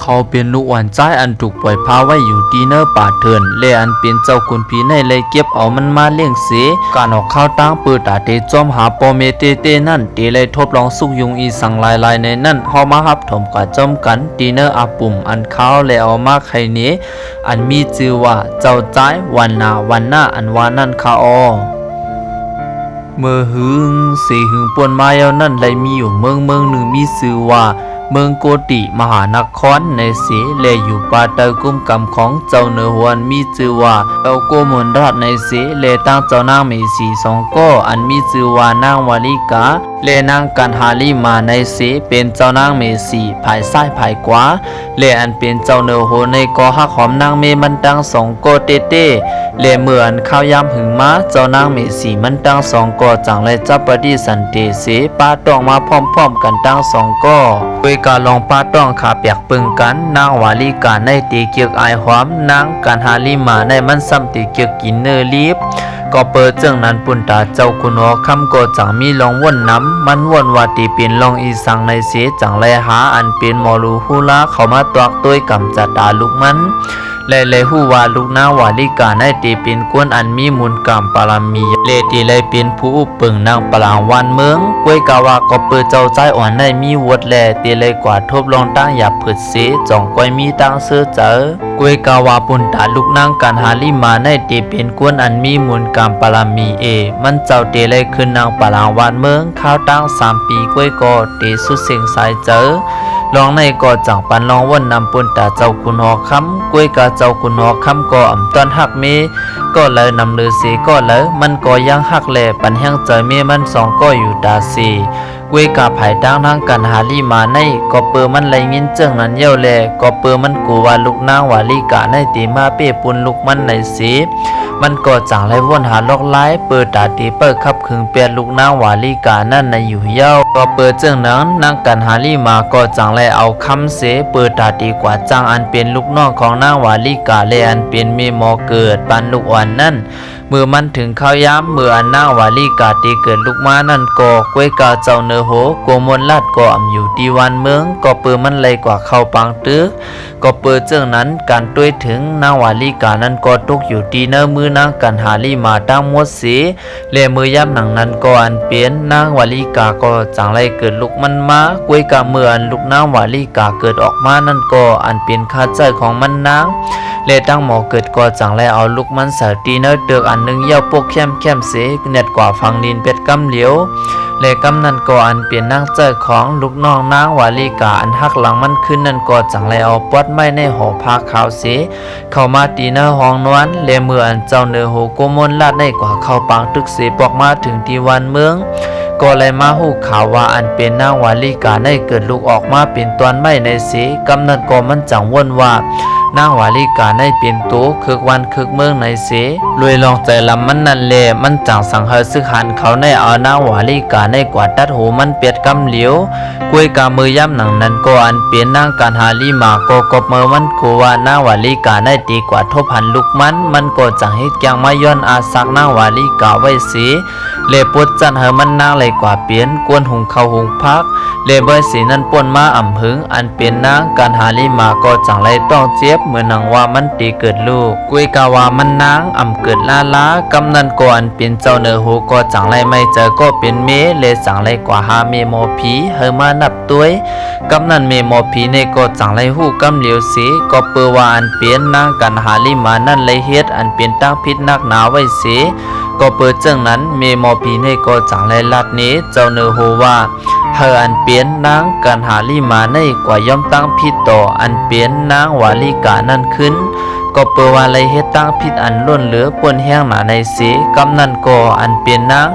เขาเป็นลูกอ่อนใจอันถูกปล่อยพาไว้อยู่ดีเนอร์ป่าเถินและอันเป็นเจ้าคุณผีในเลยเก็บเอามันมาเลี้ยงเสการออกข้าวตั้งเปิดตาเตจอมหาปอเมเตเตนั่นเตเลยทบลองสุกยุงอีสังลายในนั่นเฮามาฮับถมกว่าจอมกันดีเนอร์อาปุ่มอันข้าวและเอามาไข่เนอันมีชื่อว่าเจ้าใจวันหน้าอันวานั่นข้าอเมื่อหึงเสหึงปวนมาเยานั่นเลยมีอยู่เมืองหนึ่งมีชื่อว่าเมืองโกติมหานครในเสและอยู่ป่าเตอกุมกำของเจ้าเนหวนมีชื่อว่าเจ้าโกมลราชในเสและตั้งเจ้านางเมสีสองก็อันมีชื่อว่านางวาลิกาและนางกันหาลีมาในเสเป็นเจ้านางเมสีภายซ้ายภายขวาและอันเป็นเจ้าเนโหในก็ฮักหอมนางเมมันตั้งสองก็เต้และเมื่ออันข้าวยามหึงมาเจ้านางเมสีมันตั้งสองก็จังเลยจับปฏิสันเตเสป้าต้องมาพร้อมกันตั้งสองก็ด้วยการลองป้าต้องขาเปียกปึงกันนางวาลิกาในตีเกียกอายหอมนางกันหาลีมาในมันซ้ำตีเกียกกินเนอรีบก็เปิดเจิงนั้นปุ่นตาเจ้าคุณหอคำก็จังมีลองว่นน้ำมันว่นว่าตีเป็นลองอีสังในเสียจังไรหาอันเป็นหมอลูฮูลาเข้ามาตวักตัวกำจัดตาลูกมันเลยฮู้ว่าลูกนางวาลิกาในตีเป็นกวนอันมีมูลกรรมปรามีเลตีเลยเป็นผู้ปึงนางปรางวันเมืองกวยกาวาก็เปิดเจ้าใจอ่อนในมีวดแลตีเลยกว่าทบลองตั้งหยับผึดเสจ่องกวยมีตั้งเสื้อเจอกวยกาวาปุ่นตาลูกนางกันหาลิมาในตีเป็นกวนอันมีมูลกรรมปรามีมันเจ้าเตเลยขึ้นนางปรางวันเมืองข้าวตั้ง3 ปีกวยก็เตสุดเสียงสายเจอลองในก็จังปันลองว่นนำปุ่นตาเจ้าคุณหอคำกวยกาเจ้าคุณหอคำก็อ่ำตอนหักเมก็เลยนำเลือเสก็เลยมันก็ยังหักแหล่ปันแห้งใจเมมันสองก็อยู่ตาเสกวยกาภายตั้งทางกันหาลีมาในก็เปิดมันไหลยินเจิงนั้นเย้าแลก็เปิดมันกูว่าลูกนางวาลิกาในตีมาเป้ปุนลูกมันในเสมันก็จังไรว่นหาลอกไล่เปิดตาตีเปิดขับขึงเปียลูกนางวาลิกานั่นในอยู่เย้าก็เปิดเจิงนั้นนางกันหาลีมาก็จังไรเอาคำเสเปิดตาตีกว่าจังอันเป็นลูกน้องของนางวาลิกาและอันเป็นเมมอเกิดปันลูกอ่อนนั่นเมื่อมันถึงข้าวย้ำเมื่ออันนางวาลิกาตีเกิดลูกมานั่นก็กวยกาเจ้าเนโหโกมลลัดก็อำอยู่ดีวันเมืองก็เปิดมันเลยกว่าเข้าปังตึกก็เปิดเจิงนั้นการด้วยถึงนางวาลิกานั้นก็ตกอยู่ดีเนมือนางกันหาลีมาตั้งมดสีและมือย่ำหนังนั้นก็อันเปลี่ยนนางวาลิกาก็จังไรเกิดลูกมันมากวยกาเมื่ออันลูกนางวาลิกาเกิดออกมานั่นก็อันเป็นข้าใจของมันนางและตั้งหมอเกิดก็จังไรเอาลูกมันใส่ตีเนอเดือกอันนึงเย้าปกเข้มเสเน็ดกว่าฟังดินเป็ดกำเหลียวและกำนั้นก็อันเปลี่ยนนางใจของลูกน้องนางวาลิกาอันหักหลังมันขึ้นนั่นก็จังไรเอาปอดไม้ในหอผ้าขาวเสเข้ามาตีเนอห้องนวลและเมื่ออันเจ้าเนอโหโกมลลาดในกว่าเข้าปังตึกเสปอกมาถึงที่วันเมืองก็เลยมาหูข่าวว่าอันเป็นนางวาลิกาได้เกิดลูกออกมาเป็นตอนไม้ในเสกำนั้นก็มันจังว่นว่านางวาลิกาได้เป็นตัวคึกวันคึกเมืองในเสรวยลองใจลำมันนั่นแหละมันจังสังเฮซึกหันเขาในเอานางวาลิกาในกว่าตัดหูมันเปียดกำเหลียวกวยกามือย่ำหนังนั้นก็อันเปลี่ยนนางการหาลีมาก็กบมือมันกูว่านางวาลิกาได้ตีกว่าทบหันลูกมันก็จังให้แกงมาย้อนอาสักนางวาลิกาไว้เสเลปดจันเฮมันนางเลยกว่าเปลี่ยนกวนหุงข้าวหุงพักเลเบอร์สีนั้นป่นมาอ่ำหึงอันเป็นนางการหาลีมาก็จังไรต้องเจ็บเหมือนนังว่ามันตีเกิดลูกกวยกาว่ามันนางอ่ำเกิดลากำนันก็อันเป็นเจ้าเนอโหก็จังไรไม่เจอก็เป็นเมเลจังไรกว่าหาเมโมผีเฮมานับตัวกำนันเมโมผีในก็จังไรหู้กำเหลียวสีก็เปือว่าอันเปลี่ยนนางการหาลีมานั่นเลยเฮ็ดอันเป็นตั้งพิษนักหนาไว้สีก็เปิดเจิงนั้นเมมอผีในก็จังไรลัดนี้เจ้าเนอโหว่าเฮออันเปลี่ยนนางการหาลีมาในกว่าย่อมตั้งพิษต่ออันเปลี่ยนนางวาลิกานั่นขึ้นก็เปิดว่าไรเฮ็ดตั้งพิษอันล้นเหลือป่นแห้งหนาในสีกำนั้นก็อันเปลี่ยนนาง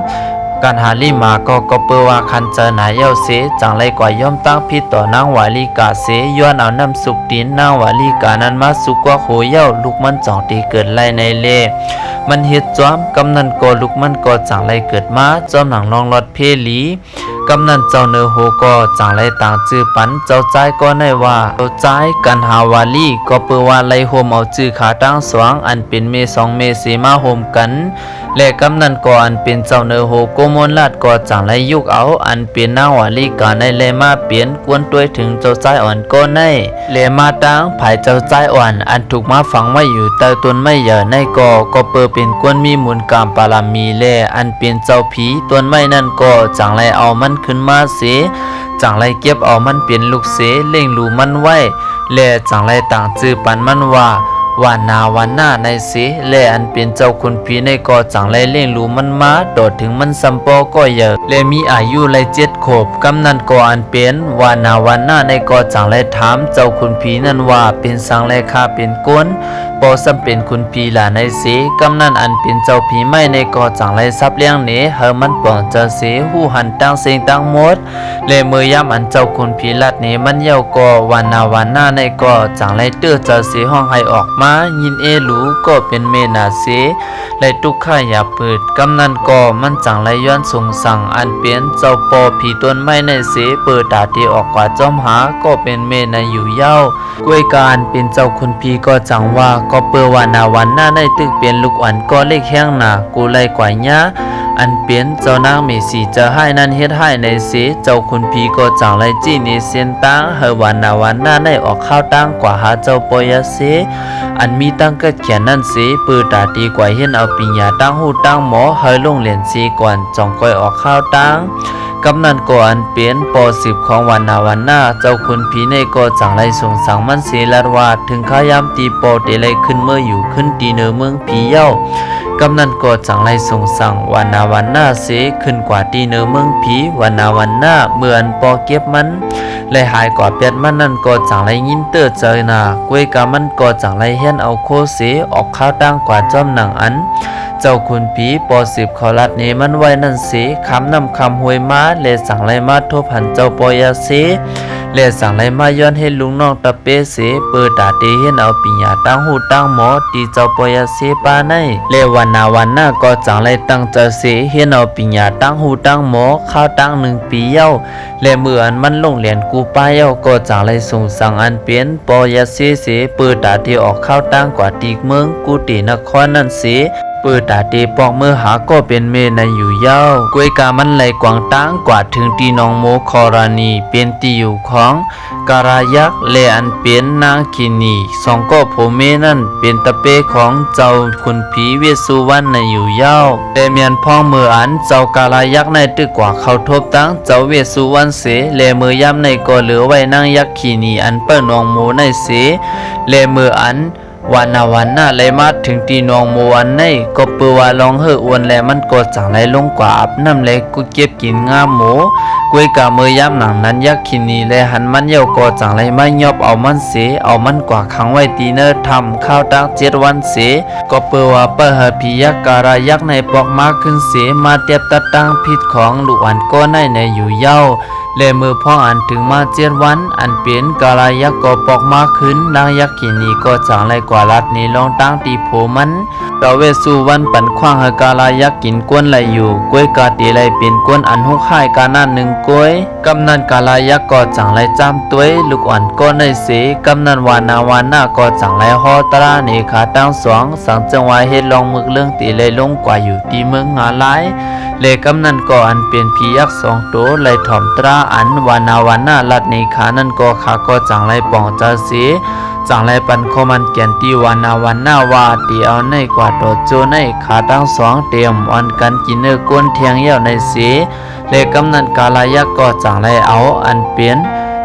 การหาลีมาก็เปิดว่าคันเจอหนาเย้าเสจังไรกว่าย่อมตั้งพิษต่อนางวาลิกาเสย้อนเอาน้ำสุกดินนางวาลิกานั้นมาสุกว่าโหเย้าลูกมันจ่องตีเกิดไรในเล่มันเฮ็ดจอมกำนันก็ลูกมันก็จังไรเกิดมาจอมหนังลองรอดเพลีก กำนันเจ้าเนอโฮก็จังไรต่างจื้อปันเจ้าใจก็ในว่าเจ้าใจกันหาวาลีก็เปิดว่าไลโฮมเอาจื้อขาตั้งสวงอันเป็นเมสองเมสีมาโฮมกันและกำนันก็อันเป็นเจ้าเนอโฮโกมลลาดก็จังไรยุกเอาอันเป็นนางวาลีกาในเลมาเปลี่ยนกวนตัวถึงเจ้าใจอ่อนก็ในเลมาตั้งภายเจ้าใจอ่อนอันถูกมาฝังไว้อยู่ใต้ต้นไม้ใหญ่ในก็เปิดเป็นกวนมีมูลกามปารามีแลอันเป็นเจ้าผีต้นไม้นั่นก็จังไรเอามันขึ้นมาเสจังไรเก็บเอามันเป็นลูกเสเล่งรูมันไว้และจังไรต่างจื้อปันมันว่าวันนาวันหน้าในเสและอันเป็นเจ้าคุณผีในก็จังไรเล่งรูมันมาโดดถึงมันสัมปอก็เยอะและมีอายุไร7 ขวบกำนันก็อันเป็นวันนาวันหน้าในก็จังไรถามเจ้าคุณผีนั่นว่าเป็นสังไรคาเป็นก้นปอสัมเป็นคุณผีหลาในเสกำนันอันเป็นเจ้าผีไม่ในก็จังไรซับเลี้ยงเนเฮอมันป่องเจ้าเสหูหันตั้งเสียงตั้งหมดและเมื่อยามอันเจ้าคุณผีลัดเนมันเย้าก็วันนาวันหน้าในก็จังไรเตื้อเจ้าเสห้องให้ออกมายินเอหลูก็เป็นเมนาเสและทุกข้าอย่าเปิดกำนันก็มันจังไรย้อนสงสั่งอันเป็นเจ้าปอผีต้นไม้ในเสเปิดตาที่ออกกว่าจอมหาก็เป็นเมนาอยู่เย้ากวยการเป็นเจ้าคุณผีก็จังว่าก็เปิดวันนาวันหน้าในตึกเปลี่ยนลูกอ่อนก็เล็กแห้งหนากูไล่กว่าญาอันเปลี่ยนเจ้านางเมสีจะให้นั่นเฮ็ดให้ในเสเจ้าคุณผีก็จังไรจี้นี่เส้นตั้งเฮวันนาวันหน้าในออกข้าวตั้งกว่าหาเจ้าปอยาเสอันมีตั้งเกิดเขียนนั่นเสปือตาดีกว่าเห็นเอาปิญญาตั้งหูตั้งหมอเฮลงเหรียญสีก่อนจ่องก้อยออกข้าวตั้งกำนันก็อันเปลี่ยนป.10ของวันนาวันหน้าเจ้าคุณผีในก็จังไรสงสังมันเสลาดว่าถึงขายามตีปอเตไลขึ้นเมื่ออยู่ขึ้นตีเนอเมืองผีเย้ากำนันก็จังไรสงสังวันนาวันหน้าเสขึ้นกว่าตีเนอเมืองผีวันนาวันหน้าเมื่ออันปอเก็บมันและหายกว่าเปียดมันนั่นก็จังไรยินเตอเจอหน้ากวยกามันก็จังไรเห็นเอาโคเสออกข้าวตั้งกว่าจอมหนังอันเจ้าคุณผีป.10เขาลัดเนมันไว้นั่นเสคำนำคำหวยมาและสั่งไรมาทบหันเจ้าปอยาเสและสั่งไรมาย้อนให้ลุงน้องตะเปเสเปิดตาเตเห็นเอาปิญญาตั้งหูตั้งหมอตีเจ้าปอยาเสปาในและวันนาวันหน้าก็จังไรตั้งเจ้าเสเห็นเอาปิญญาตั้งหูตั้งหมอข้าวตั้ง1 ปีเย้าและเมื่ออันมันลงเหรียญกูป้าเย้าก็จังไรส่งสั่งอันเปลี่ยนปอยาเสเสเปิดตาเตออกข้าวตั้งกว่าตีเมืองกูตีนครนั่นเสเปิดตาเตปอกเมื่อหาก็เป็นเมในอยู่เย้ากวยกามันไหลกวางตั้งกว่าถึงตีนองโมคอรานีเป็นตีอยู่ของการายักษ์และอันเป็นนางคินีสองก็โผเมนั่นเป็นตะเปของเจ้าคุณผีเวสสุวรรณในอยู่เย้าแต่เมียนพ้องเมื่ออันเจ้าการายักษ์ในตึกกว่าเขาทบตั้งเจ้าเวสสุวรรณเสและเมื่อย่ำในก็เหลือไว้นางยักษ์คินีอันเปิ้นนองโมในเสและเมื่ออันวันนาวันหน้าเลยมาถึงตีนองโมวันในก็เปือว่าลองเฮออวนและมันก็จังไรลงกว่าอาบน้ำเล็กกูเก็บกินงามหมูกวยกาเมื่อยามหนังนั้นยักษ์คินีและหันมันเย้าก็จังไรไม่ยอบเอามันเสเอามันกว่าขังไว้ตีเนอทำข้าวตั้ง7 วันเสก็เปือว่าเปิดหาพิยักษ์การายักษ์ในปอกมาขึ้นเสมาเตียบตัดตั้งพิษของลูกอันก็ในอยู่เย้าและเมื่อพ่ออันถึงมา7 วันอันเป็นกาลายักษ์ก็ปอกมาขึ้นนางยักษ์ขีนีก็จังไรกว่ารัดนี้ลองตั้งตีโผมันเราเวสุวรรณปันขว้างให้กาลายักษ์กินกวนไหลอยู่กวยกาตีไหลเป็นกวนอันหุกให้กานั่น1 กวยกำนันกาลายักษ์ก็จังไรจำตัวลูกอ่อนก็ในเสกำนันวานาวันหน้าก็จังไรฮอตราเนขาตั้ง2สังจังหวะเฮ็ดลองมึกเรื่องตีไหลลงกว่าอยู่ที่เมืองงาลายเลกำนันก็อันเป็นผียักษ์2 ตัวไหลถ่อมตราอันวานาวันหน้าลัดในขานั่นก็ขาก็จังไรป่องเจ้าเสจังไรปันคอมันแก่นตีวานาวันหน้าว่าตีเอาในกว่าโดดโจในขาตั้ง2เตรียมอ่อนกันกินเนื้อก้นเทียงเยี่ยวในเสเลกำนันกาลายักษ์ก็จังไรเอาอันเปลี่ยน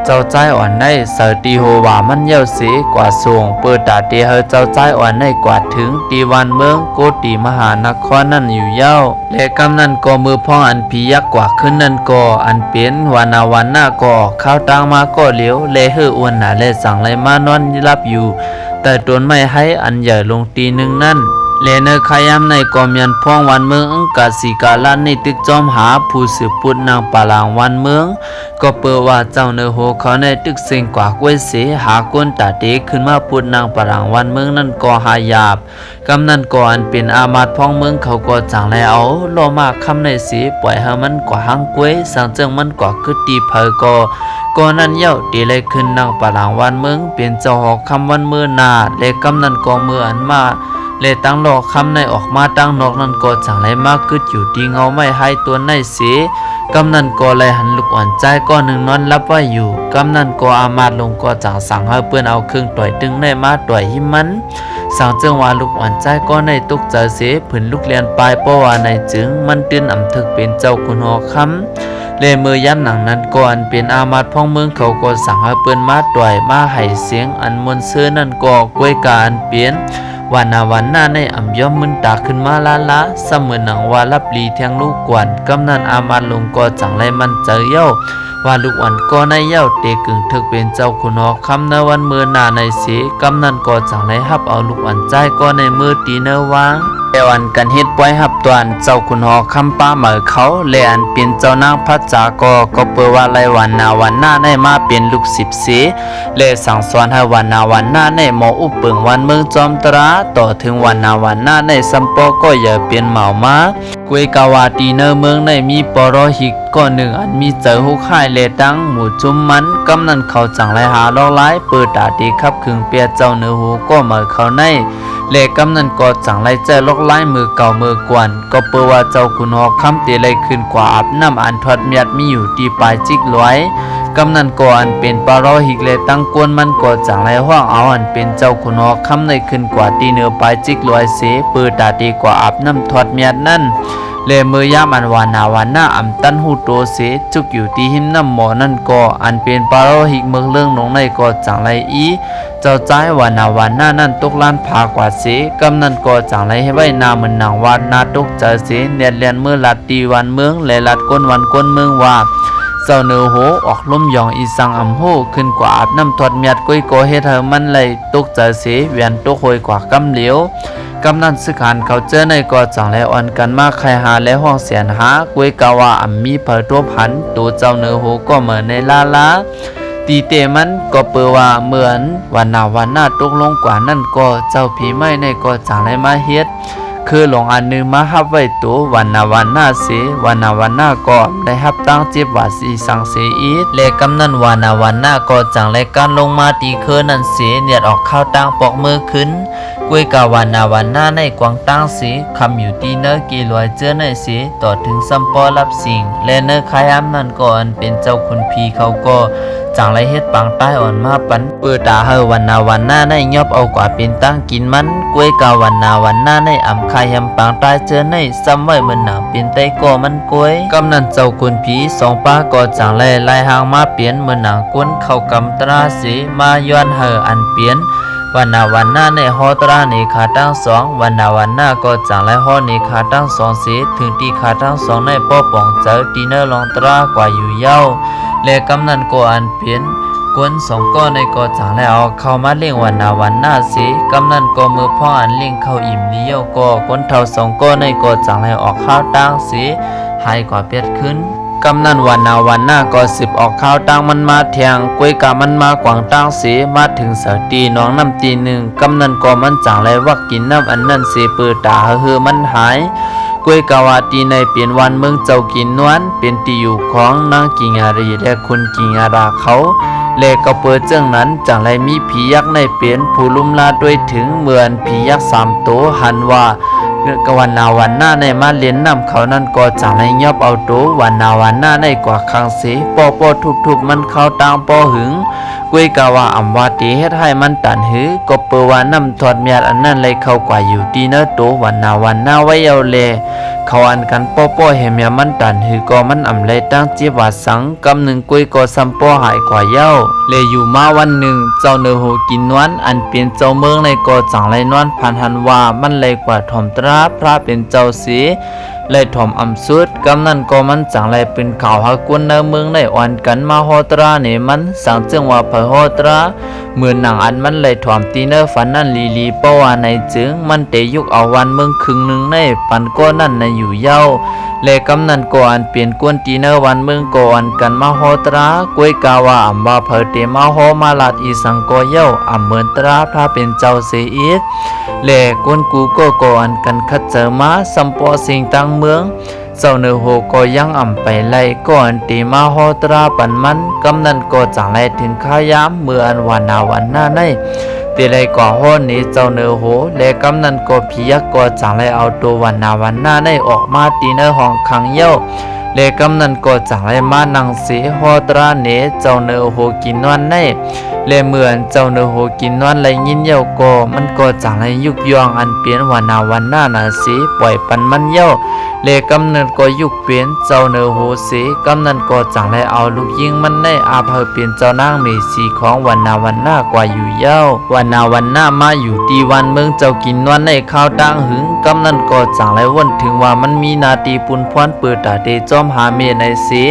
เจ้าใจอ่อนในเสตีโหว่ามันเย้าเสกว่าส่งเปิดตาเตเฮเจ้าใจอ่อนในกว่าถึงตีวันเมืองโกตีมหานครนั่นอยู่เย้าและกำนันก็มือพ่ออันพิยักกว่าขึ้นนั่นก็อันเป็นวานาวันหน้าก็ข้าวตังมาก็เหลียวและเฮอวนหนาและสั่งไรมานอนรับอยู่แต่ตนไม่ให้อันใหญ่ลงตีหนึ่งนั่น เลเนอขยามในกอมยันพองวันเมืองอังกาศิกาลานในตึกจอมหาผู้สืบปุดนางปาลางวันเมืองก็เปิดว่าเจ้าเนอโหเขาในตึกเสียงกว่ากวยเสหาก้นตาเด็กขึ้นมาปุดนางปาลางวันเมืองนั่นก็หายาบกำนันก่อนเป็นอามาตพองเมืองเขาก็จังแล้วโลมาคำในสีปล่อยให้มันกว่าหางกวยสังเจิงมันกว่าคือตีเพอก็นั้นเย้าตีเลยขึ้นนางปาลางวันเมืองเป็นเจ้าหอกคำวันเมื่อนาและกำนันก็เมื่ออันมาเลตั้งหลอกคำในออกมาตั้งนอกนั้นก็จังไรมากกึดอยู่ดีเงาไม่ให้ตัวในเสียกำนันก็เลยหันลูกอ่อนใจก็หนึ่งนอนรับไว้อยู่กำนันก็อามาตลงก็จังสั่งให้เพื่อนเอาเครื่องต่อยตึงในมาต่อยหิมันสั่งเจ้าว่าลูกอ่อนใจก็ในตกใจเสียผืนลูกเรียนปลายเพราะว่าในจึงมันตื่นอ่ำทึกเป็นเจ้าคุณหอคำเลมือย้ำหนังนั้นก่อนเป็นอามาตพ่องเมืองเขาก็สั่งให้เพื่อนมาต่อยมาให้เสียงอันมนเสื้อนั่นก็กวยกาอันเปลี่ยนวันหน้าในอ่ำย่อมมึนตาขึ้นมาละเสมือนหนังว่ารับลีเทียงลูกกวนกำนันอามาลงก็จังไรมันเจอเย้าว่าลูกอ่อนก็ในเย้าเตกึ่งถึกเป็นเจ้าคุณหอคำในวันเมื่อหน้าในสีกำนันก็จังไรฮับเอาลูกอ่อนใจก็ในมือตีเนวางแต่วันกันเฮ็ดปล่อยหับตวนเจ้าคุณหอคำป้าเหมือเขาและอันเป็นเจ้านางพัชจากก็เปิดว่าไรวันหน้าในมาเป็นลูก10สีและสั่งสอนให้วันหน้าในหมออุปเปิงวันเมืองจอมตราต่อถึงวันหน้าในสัมปอก็อย่าเปลี่ยนเหมามากวยกาวาตีเนเมืองในมีปรหิกก็หนึ่งอันมีเจอหุกค่ายเลดังหมู่จุมมันกำนันเขาจังไรหาลอกไล่เปิดตาดีครับคึงเปียเจ้าเนื้อหูก็เหมือเขาในเลกำนันก็จังไรเจอลอกไล่มือเก่ามือกวนก็เปิดว่าเจ้าคุณหอกคำเตะเลยขึ้นกว่าอาบน้ำอันทอดเมียดมีอยู่ที่ปลายจิกลอยกำนันก็อันเป็นปรหิกเลตั้งกวนมันก็จังไรห้องเอาอันเป็นเจ้าคุณหอกคำในขึ้นกว่าตีเนื้อปลายจิกลอยเสเปิดตาดีกว่าอาบน้ำทอดเมียดนั่นเลมือยามอันวันหน้าอำตันหูโตเสจุกอยู่ที่หิมน้ำหมอนั่นก็อันเป็นปาโรหิกเมืองเรื่องหนงในก็จังไรอีเจ้าใจวันหน้านั่นตกล้านผากว่าเสกำนั่นก็จังไรให้ไว้นาเหมือนหนังวานนาตกใจเสเนียดเลียนเมื่อลัดตีวันเมืองและลัดก้นวันก้นเมืองว่าเจ้าเนื้อโหออกล้มยองอีสังอำโหขึ้นกว่าอาบน้ำทอดเมียดก้อยโกเฮ็ดเธอมันเลยตกใจเสเวียนตกหอยกว่ากำเหลียวกำนันสึกหันเขาเจอในก็จังและอ่อนกันมากใครหาและห้องเสียนหากวยกาวาอ่ำมีเผยตัวพันตัวเจ้าเนื้อโหก็เหมือนในลาตีเตมันก็เปิดว่าเหมือนวันหน้าตกลงกว่านั่นก็เจ้าผีไม่ในก็จังและมาเฮ็ดคือหลงอันนึงมาฮับไว้ตัววันหน้าเสวันหน้าก็ได้ฮับตั้งเจ็บว่าสีสังเสอีและกำนันวันหน้าก็จังและการลงมาตีคือนั่นเสเนียดออกข้าวตั้งปอกมือขึ้นกวยกาวันหน้าในกวางตั้งสีคำอยู่ตีเนอกี่ลอยเจอในสีต่อถึงสัมปอรับสิ่งและเนอขายนั่นก่อนเป็นเจ้าคุณพีเขาก็จังไรเฮ็ดปังใต้อ่อนมาปันเปิดตาเฮอวันหน้าในยอบเอากว่าเป็นตั้งกินมันกวยกาวันหน้าในอ่ำคายยำปังใต้เจอในซ้ำไว้เหมือนหนังเป็นไตก่อมันกวยกำนันเจ้าคุณพีสองป้าก็จังไรไล่หางมาเปลี่ยนเหมือนหนังก้นเข้ากำตราสีมาย้อนเฮออันเปลี่ยนวันหน้าในฮอตราในขาตั้งสองวันหน้าก็จังไรฮอในขาตั้งสองเสียถึงที่ขาตั้งสองในป้อป่องเจอตีเนอร์ลองตรากว่าอยู่เย้าและกำนันก็อันเปลี่ยนกวนสองก้อนในก็จังแล้วเอาเข้ามาเลี้ยงวันหน้าสิกำนันก็มือพ่ออันเลี้ยงเข้าอิ่มเลี้ยวก็ก้นเท่าสองก้อนในก็จังแล้วออกข้าวตั้งสิหายกว่าเปียดขึ้นกำนันวันหน้าก็สิบออกข้าวตั้งมันมาเทียงกวยกามันมากวางตั้งสิมาถึงเสตีน้องน้ำตีหนึ่งกำนันก็มันจังแล้ววักกินน้ำอันนั้นสิเปิดตาเฮือมันหายกวยกาวาตีในเปลี่ยนวันเมืองเจ้ากินนวลเป็นที่อยู่ของนางกิงอารีและคุณกิงอาราเขาและก็เปิดเจ้งนั้นจังไรมีผียักษ์ในเปลี่ยนผู้ลุ่มลาด้วยถึงเหมือนผียักษ์3ตัวหันว่ากวันหน้าในมาเลียนน้ำเขานั่นก็จังไรยอบเอาตัววันหน้าในกว่าคังเสปอทุบมันเข้าตางปอหึงกวยกาวาอำวาตีเฮ็ดให้มันตันหือก็เปิดว่าน้ำทอดเมียดอันนั้นเลยเข้ากว่าอยู่ดีเนอตัววันหน้าไว้เอาเล เขาอันกันป้อเฮเมียมันตันหือก็มันอำเลยตั้งเจียบว่าสังกำหนึ่งกุยก็ซ้ำป้อหายกว่าเย้าเลยอยู่มาวันหนึ่งเจ้าเนโฮกินนวลอันเป็นเจ้าเมืองในก็จังไรนวลพันหันว่ามันเลยกว่าถ่อมตราพระเป็นเจ้าสีเลยถ่อมอำสุดกำนั้นก็มันจังไรเป็นข่าวหากวนในเมืองในอ่อนกันมาโฮตราเนี่ยมันสั่งจึงว่าพโฮตราเมื่อหนังอันมันเลยถ่อมตีเนอฝันนั่นลีเพราะว่าในจึงมันเตยุกเอาวันเมืองครึ่งหนึ่งในปันก็นั่นในอยู่เย้าและกำนั้นก็อันเปลี่ยนกวนตีเนอวันเมืองก็อันกันมาโฮตรากวยกาวาอัมบาเพอเตมาโฮมาลาดอีสังก็เย้าอัมเหมือนตราพระเป็นเจ้าเสียอีกและกวนกูก็อันกันคัดเจอมาสัมปอสิ่งต่างเมืองเจ้าเนโฮก็ยังอ่ำไปไล่ก่อนตีมาโฮตราปันมันกำนั้นก็จังไล่ถึงขายามเมื่ออันวันนาวันหน้าในตีไล่ก่อโฮนี้เจ้าเนโฮและกำนั้นก็พิยักก็จังไล่เอาตัววันนาวันหน้าในออกมาตีเนห้องขังเย้าและกำนั้นก็จังไล่มานังเสโฮตราเนเจ้าเนโฮกินนวลในและเหมือนเจ้าเนโฮกินนวลไล่ยินเย้าก็มันก็จังไล่ยุกยองอันเปลี่ยนวันนาวันหน้าน่ะสิปล่อยปันมันเย้าเลกำเนิดก็ยุกเปลี่ยนเจ้าเนโฮสีกำเนิดก็จังไลเอาลูกยิงมันในอาเพอเปลี่ยนเจ้านางเมสีของวันนาวันหน้ากว่าอยู่เย้าวันนาวันหน้ามาอยู่ที่วันเมืองเจ้ากินนวลในข้าวต่างหึงกำเนิดก็จังไลวนถึงว่ามันมีนาตีปุนพวนเปิดตาเตจอมหาเมในสี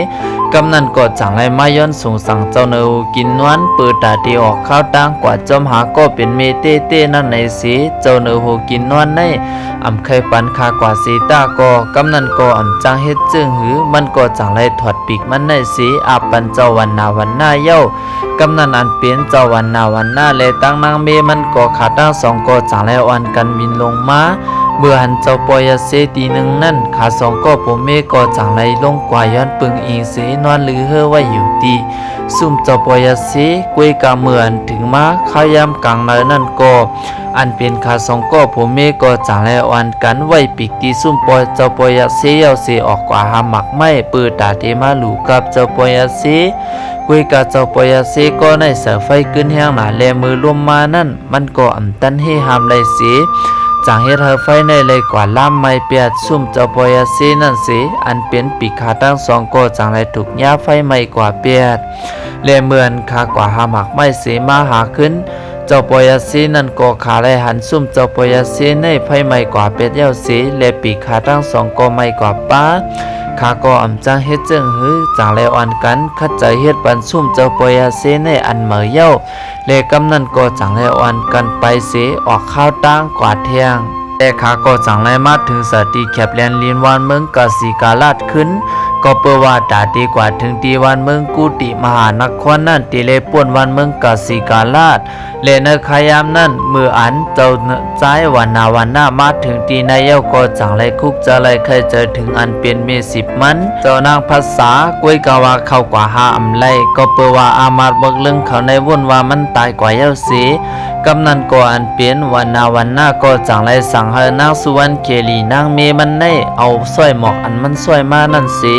กำนันก็จังไลมาย้อนส่งสั่งเจ้าเนโฮกินนวลเปิดตาเตออกข้าวต่างกว่าจอมหาก็เป็นเมเต้นั่นในสีเจ้าเนโฮกินนวลในอำเคยปันคากว่าสีตาก็กำนันก็อำจังเฮ็ดจึงหือมันก็จังไลถอดปีกมันในสีอาปันเจ้าวันนาวันหน้าเย้ากำนันอันเปลี่ยนเจ้าวันนาวันหน้าเลยตั้งนางเมมันก็ขาดทั้งสองก็จังไลอ่อนกันวินลงมาเมื่อหันเจ้าปอยเสตีหนึ่งนั่นขาสองก็ผมเมก็จังไลลงกว่าย้อนปึงอิงเสนอนลือเฮอไว้อยู่ดีซุ่มเจ้าปอยเสกวยกาเหมือนถึงมาข้ายามกลางเนนั่นก็อันเป็นขาสองก็ผมเมก็จังไลอ่อนกันไว้ปีกตีซุ่มปอยเจ้าปอยเสเยาเสออกกว่าหาหมักไม่ปืนตาเตมาหลูกับเจ้าปอยเสกุยกาเจ้าปอยเสก็ในเสาไฟขึ้นแห้งหนาแลมือลมมานั่นมันก็อำตันให้หามไรเสจังเฮ็ดเฮาไฟในเลยกว่าล่ามไม้เปียดซุ่มเจ้าปอยเสนั่นสิอันเป็นปีกขาทั้งสองก็จังไลถูกหญ้าไฟไหม้กว่าเปียดและเหมือนคากว่าหาหมักไม้เสมาหาขึ้นเจ้าปอยเสนั่นก็ขาไลหันซุ่มเจ้าปอยเสในไฟไหม้กว่าเป็ดเย้าเสและปีกขาทั้งสองก็ไหม้กว่าป้าข้าก็อำจังเฮ็ดจึงหือจังไลอ่อนกันคัดใจเฮ็ดปันซุ่มเจ้าปอยเสในอันเหมยเย้าเลกำนั้นก็จังไลอ่อนกันไปเสออกข้าวตั้งกว่าเที่ยงแต่ข้าก็จังไลมาถึงสติแคบแลนลินวานเมืองกาสีกาลาดขึ้นก็เปิดว่าตาดีกว่าถึงตีวันเมืองกุฏิมหานครนั่นตีเลป่วนวันเมืองกาสีกาลาดเลนขายามนั่นมืออันเจ้าใจวันนาวันหน้ามาถึงตีนายเย้าก็จังไลคุกจะไลเคยเจอถึงอันเป็นเมสิบมันเจ้านางภาษากวยกาวาเข้ากว่าหาอำไลก็เปิดว่าอามาตเบิกเรื่องเขาในวุ่นว่ามันตายกว่าเย้าเสีกำนันก็อันเปลี่ยนวันนาวันหน้าก็จังไลสั่งให้นางสุวรรณเคลีนางเมมันในเอาสร้อยหมอกอันมันสร้อยมานั่นสิ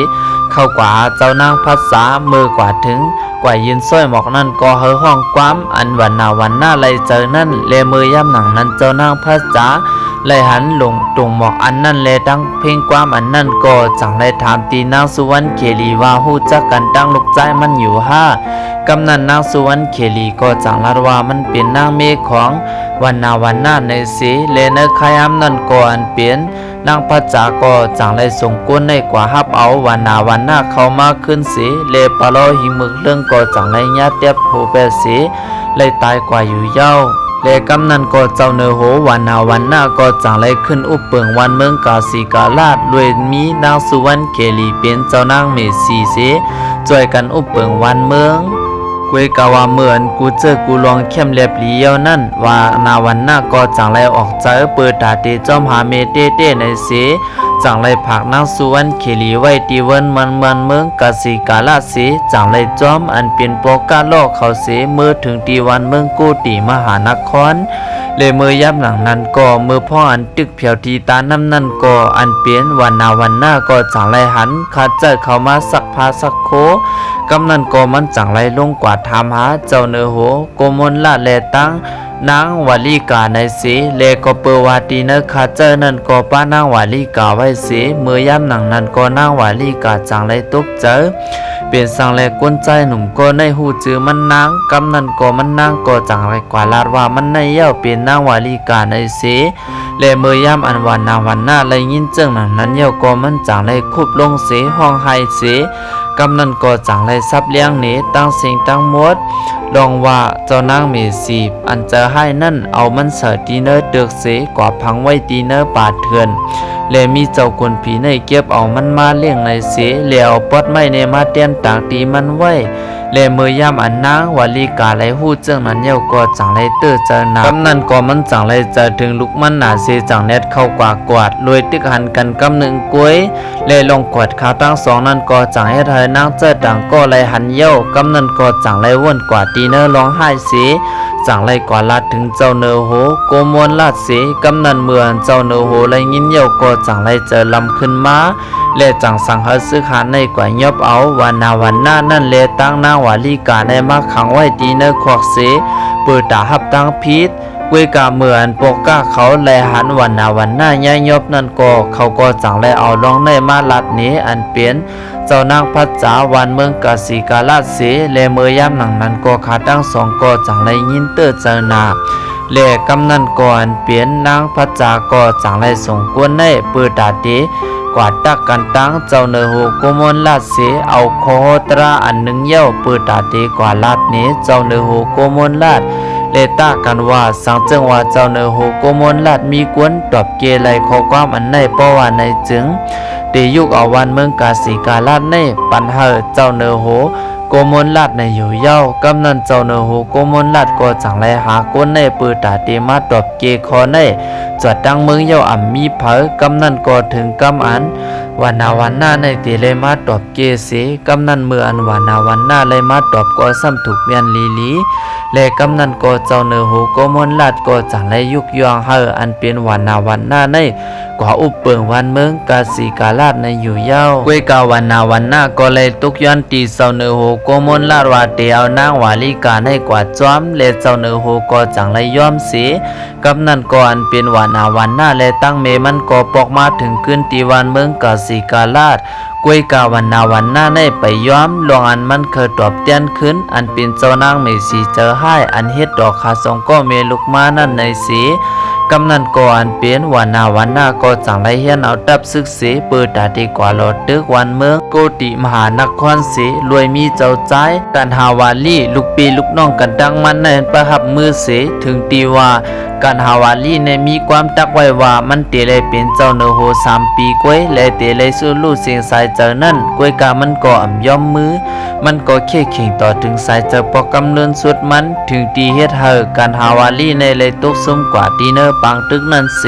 เข้ากว่าเจ้านางภาษามือกว่าถึงกว่ายืนสร้อยหมอกนั่นก็เฮอห้องความอันวันนาวันหน้าไลเจอนั่นเลมือย่ำหนังนั้นเจ้านางภาษาไลหันลงตรงหมอกอันนั่นเลตั้งเพ่งความอันนั่นก็จังไลถามตีนางสุวรรณเคลีว่าฮู้จักกันตั้งลูกใจมันอยู่กำนันนางสุวรรณเคลีก็จังลาดว่ามันเป็นนางเมฆของวันนาวันหน้าในสีเลนขายามนั่นก็อันเปลี่ยนนางพระจาก็จังไลส่งกุนในกว่าฮับเอาวันนาวันหน้าเข้ามาขึ้นสีเลปะโลหิมึกเรื่องก็จังไลญาเตียบโหเปสีเลยตายกว่าอยู่เย้าเลกำนันก็เจ้าเนโหวันนาวันหน้าก็จังไลขึ้นอุปเปิงวันเมืองกาสีกาลาดด้วยมีนางสุวรรณเคลีเป็นเจ้านางเมสีเสช่วยกันอุปเปิงวันเมืองกวยกาวาเหมือนกูเจอกูลองเข้มเรียบเลี้ยวนั่นว่านาวันหน้าก็จังไลออกใจเปิดตาเตจอมหาเมเต้ในเสจังไลผักนางสุวรรณเคลีไว้ตีเวินมันเมืองกาสีกาลาเสจังไลจอมอันเป็นปอกาลอกเขาเสเมื่อถึงตีวันเมืองกูติมหานครเลยมือยับหลังนั้นก็มือพ่ออันตึกเผียวทีตาน้ำนั่นก็อันเปลี่ยนวันนาวันหน้าก็จังไลหันขาดใจเข้ามาสักพาสักโคกำนันก็มันจังไลลงกว่าถามหาเจ้าเนโหโกมลละแลตั้ง นางวาลีกาในเสเลก็เปวาตีเนอคาเจอนั่นก็ป้านางวาลีกาไว้เสเมื่อย่ำหนังนั้นก็นางวาลีกาจังเลยตกเจอเป็นสังแลกวนใจหนุ่มก็ในหูจือมันนางกำนั้นก็มันนางก็จังไรกว่าลาดว่ามันในเย้าเป็นนางวาลีกาในเสและเมื่อย่ำอันวันนาวันหน้าเลยยินเจิงหนังนั้นเย้าก็มันจังไรคุบลงเสห้องไห้เสกำนั้นก็จังไรซับเลี้ยงนี้ตั้งสิ่งตั้งมดลองว่าเจ้านางเมสีอันเจอให้นั่นเอามันเสตีเนอเตือกเสกว่าพังไว้ตีเนอป่าเถื่อนและมีเจ้าคนผีในเก็บเอามันมาเลี้ยงในเสแล้วปอดไม้ในมาเตียนต่างตีมันไว้และเมื่อยามอันนางวาลีกาไหลหู้เจิงนั้นเย้าก็จังไรเตอเจอหนากำนั้นก็มันจังไรเจอถึงลุกมันหนาเสจังเน็ดเข้ากว่ากวาดลวยตึกหันกันกำหนึ่งกล้วยและลงกวาดข้าวตั้งสองนั้นก็จังให้เธอนางเจอดังก็ไหลหันเย้ากำนั้นก็จังไรว่นกว่าตีเนอร้องไห้เสจังไรกว่าลาดถึงเจ้าเนอโหโกมวนลาดเสกำนั้นเมื่อเจ้าเนอโหไหลยินเย้าก็จังไรเจอลำขึ้นมาและจังสังหาซื้อหาในกว่ายบเอาวันนาวันหน้านั่นเลตั้งนางวาลีกาในมาขังไว้ตีเนอควักเสเปิดตาหับตั้งพิษเวกาเหมือนปกก้าเขาแลหันวันนาวันหน้าย่ายบนั่นก็เขาก็จังแลเอาลองในมาลัดนี้อันเปลี่ยนเจ้านางพัดจ๋าวันเมืองกาสีกาลาเสและเมื่อยามหนังนั้นก็ขาตั้งสองก็จังไรยินเตอเจอนาและกำนันก่อนเปลี่ยนนางพัดจ๋าก็จังไรส่งกวนในเปิดตาเตกว่าตักกันตั้งเจ้าเนอโหโกมนลาดเสเอาโคโหตราอันหนึ่งเย้าเปิดตาเตกว่าลาดเนเจ้าเนอโหโกมนลาดเลตากันว่าสังจึงว่าเจ้าเนอโหโกมนลาดมีกวนตอบเกลัยขอความอันในเพราะว่าในจึงเตยุกเอาวันเมืองกาสีกาลาดในปันเฮอเจ้าเนอโหโกมนลาดในอยู่เย้ากำนันเจ้าเนอโหโกมนลาดก็จังไรหากวนในเปิดตาเตมาตอบเกคอในจอดตั้งเมืองเย้าอ่ำมีเผอกำนันก็ถึงกำอันวันนาวันหน้าในเตเลยมาตอบเกเสกำนันเมื่ออันวันนาวันหน้าเลยมาตอบก็ซ้ำถูกเมียนลีและกำนันก็เจ้าเนอโหโกมนลาดก็จังไรยุกยองเฮออันเป็นวันนาวันหน้าในกว่าอุปเปิงวันเมืองกาสีกาลาดในอยู่เย้าเวกาวันนาวันหน้าก็เลยตุกย้อนตีเจ้าเนอโหโกมนลาดว่าเตียวนางวาลีกาให้กว่าจ้อมและเจ้าเนอโหก็จังไรย้อมเสียกำนันก็อันเป็นวันนาวันหน้าและตั้งเมมันก็ปอกมาถึงขึ้นตีวันเมืองกาสีกาลาดกวยกาวันนาวันหน้าในไปย้อมลองอันมันเคยตอบเตียนขึ้นอันเป็นเจ้านางเมสีเจอให้อันเฮ็ดดอกขาสองก็เมลุกมานั่นในสีกำนันก็อันเปลี่ยนวันนาวันหน้าก็จังไรเฮียนเอาตับซึกเสเปิดตาดีกว่าหลอดตึกวันเมืองโกติมหานครเสรวยมีเจ้าใจการหาวาลีลูกปีลูกน้องกันดังมันในประหับมือเสถึงตีว่าการหาวาลีในมีความตักไว้ว่ามันเตเลยเป็นเจ้าเนอโห3 ปีกวยและเตเลยสู้ลู่เสียงสายเจอนั่นกวยกามันก็อ่ำย่อมมือมันก็เข่เข่งต่อถึงสายเจอปอกกำเนินสุดมันถึงตีเฮ็ดเฮอการหาวาลีในเลยตกซุ่มกว่าตีเนอปังตึกนั่นเส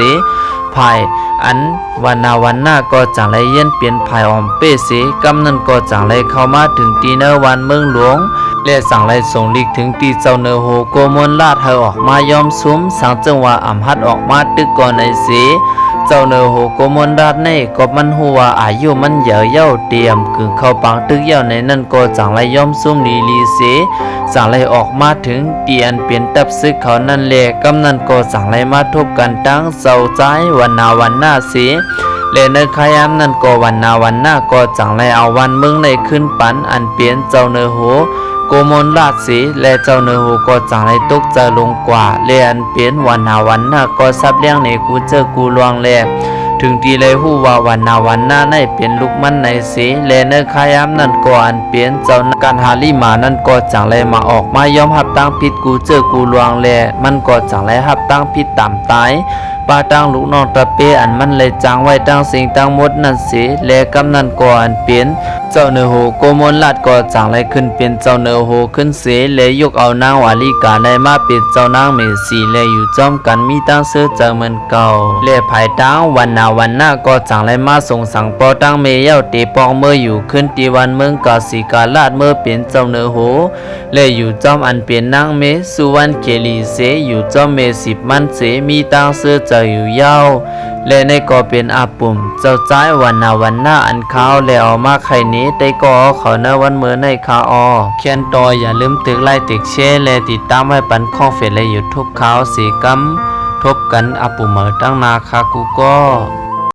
ภายอันวันนาวันหน้าก็จังไรเย็นเปลี่ยนภายออมเป้เสกำนั้นก็จังไรเข้ามาถึงตีเนอวันเมืองหลวงและสั่งไรส่งลีกถึงตีเจ้าเนอโหโกมนลาดเธอออกมายอมซุ้มสั่งจังว่าอ่ำฮัดออกมาตึกก่อนในเสเจ้าเนอโหโกมนลาดในก็มันหัวอายุมันเยอะเย้าเตรียมกึ่งเข้าปังตึกเย้าในนั่นก็จังไรยอมซุ้มลีเสสั่งไรออกมาถึงเตียนเปลี่ยนตับซึกเขานั่นแหละกำนั้นก็สั่งไรมาทบกันตั้งเศร้าใจวันนาวันหน้าเสและในขยามนั่นก็วันนาวันหน้าก็จังไรเอาวันเมืองในขึ้นปันอันเปลี่ยนเจ้าเนอโหโกมนลาดสีและเจ้าเนอโหก็จังไรตกเจอลงกว่าและอันเปลี่ยนวันนาวันหน้าก็ซับเลี้ยงในกูเจอกูลวงแลถึงทีเลยหู้ว่าวันนาวันหน้าในเปลี่ยนลูกมันในสีและในขยามนั่นก็อันเปลี่ยนเจ้าการหาลิมานั่นก็จังไรมาออกมายอมหับตั้งผิดกูเจอกูลวงแลมันก็จังไรหับตั้งผิดต่ำตายป้าตั้งลูกน้องตะเปอันมันเลยจางไว้ตั้งสิ่งตั้งหมดนั่นสิและกำนันก็อันเปลี่ยนเจ้าเนอโหโกมนลาดก็จังไรขึ้นเป็นเจ้าเนอโหขึ้นเสและยกเอานางวาลีกาในมาเป็นเจ้านางเมสีและอยู่จอมกันมีตั้งเสื้อเจอเหมือนเก่าและภายตั้งวันนาวันหน้าก็จังไรมาส่งสั่งปอตั้งเมเย้าเตปองเมื่ออยู่ขึ้นตีวันเมืองกาสีกาลาดเมื่อเป็นเจ้าเนอโหและอยู่จอมอันเป็นนางเมสุวรรณเคลีเสอยู่จอมเม10 มันเสมีตั้งเสื้อเจอ ต่ออยู่ยาวและในก็เป็นอาปุ่มเจ้าจ้ายวันหน้าอันขาวแล้วเอามาไข่นี้ได้ก็เขาเนวันเมื่อในคาออเขียนต่ออย่าลืมตึกไล่ตึกแชร์และติดตามไว้ปันข้องเฟซและ YouTube ขาวสีกัมทบกันอาปุ่มเหมือตั้งนาคากูก็